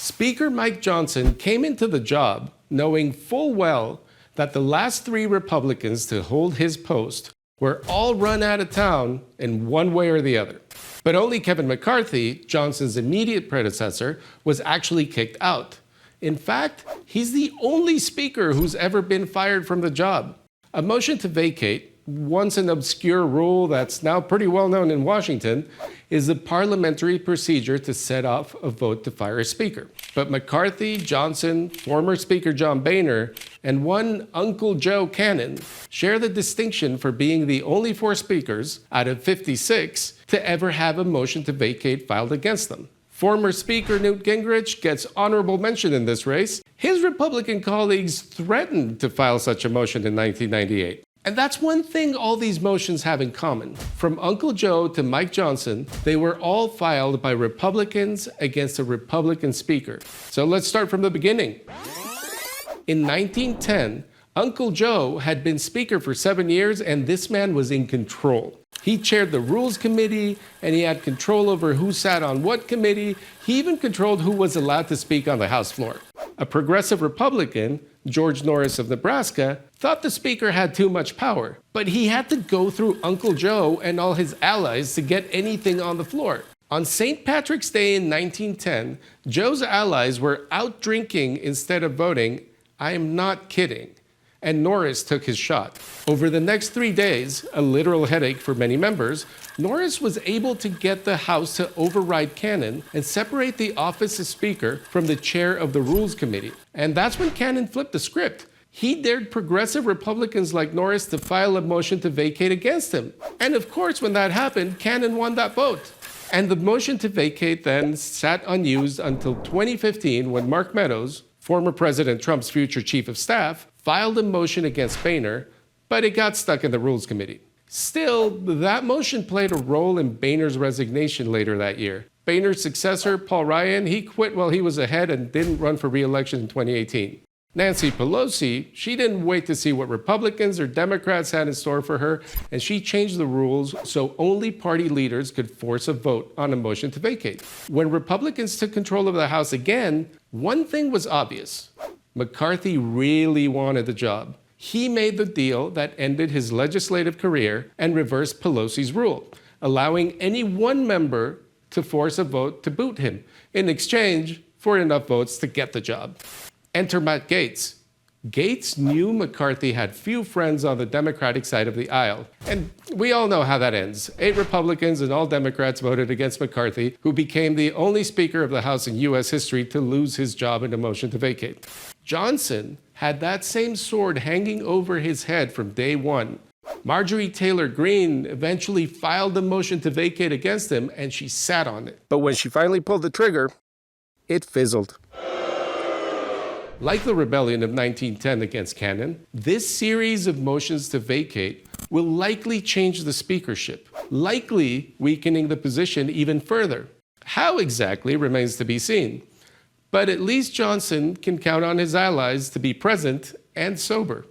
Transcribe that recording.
Speaker Mike Johnson came into the job knowing full well that the last 3 Republicans to hold his post were all run out of town in one way or the other. But only Kevin McCarthy, Johnson's immediate predecessor, was actually kicked out. In fact, he's the only speaker who's ever been fired from the job. A motion to vacate, once an obscure rule that's now pretty well known in Washington, is a parliamentary procedure to set off a vote to fire a speaker. But McCarthy, Johnson, former Speaker John Boehner, and one Uncle Joe Cannon share the distinction for being the only 4 speakers out of 56 to ever have a motion to vacate filed against them. Former Speaker Newt Gingrich gets honorable mention in this race. His Republican colleagues threatened to file such a motion in 1998. And that's one thing all these motions have in common. From Uncle Joe to Mike Johnson, they were all filed by Republicans against a Republican speaker. So let's start from the beginning. In 1910, Uncle Joe had been speaker for 7 years, and this man was in control. He chaired the Rules Committee, and he had control over who sat on what committee. He even controlled who was allowed to speak on the House floor. A progressive Republican, George Norris of Nebraska, thought the speaker had too much power, but he had to go through Uncle Joe and all his allies to get anything on the floor. On St. Patrick's Day in 1910, Joe's allies were out drinking instead of voting. I am not kidding. And Norris took his shot. Over the next 3 days, a literal headache for many members, Norris was able to get the House to override Cannon and separate the office of Speaker from the chair of the Rules Committee. And that's when Cannon flipped the script. He dared progressive Republicans like Norris to file a motion to vacate against him. And of course, when that happened, Cannon won that vote. And the motion to vacate then sat unused until 2015, when Mark Meadows, former President Trump's future chief of staff, filed a motion against Boehner, but it got stuck in the Rules Committee. Still, that motion played a role in Boehner's resignation later that year. Boehner's successor, Paul Ryan, he quit while he was ahead and didn't run for re-election in 2018. Nancy Pelosi, she didn't wait to see what Republicans or Democrats had in store for her, and she changed the rules so only party leaders could force a vote on a motion to vacate. When Republicans took control of the House again, one thing was obvious. McCarthy really wanted the job. He made the deal that ended his legislative career and reversed Pelosi's rule, allowing any one member to force a vote to boot him in exchange for enough votes to get the job. Enter Matt Gaetz. Gaetz knew McCarthy had few friends on the Democratic side of the aisle. And we all know how that ends. 8 Republicans and all Democrats voted against McCarthy, who became the only Speaker of the House in U.S. history to lose his job in a motion to vacate. Johnson had that same sword hanging over his head from day one. Marjorie Taylor Greene eventually filed a motion to vacate against him, and she sat on it. But when she finally pulled the trigger, it fizzled. Like the rebellion of 1910 against Cannon, this series of motions to vacate will likely change the speakership, likely weakening the position even further. How exactly remains to be seen. But at least Johnson can count on his allies to be present and sober.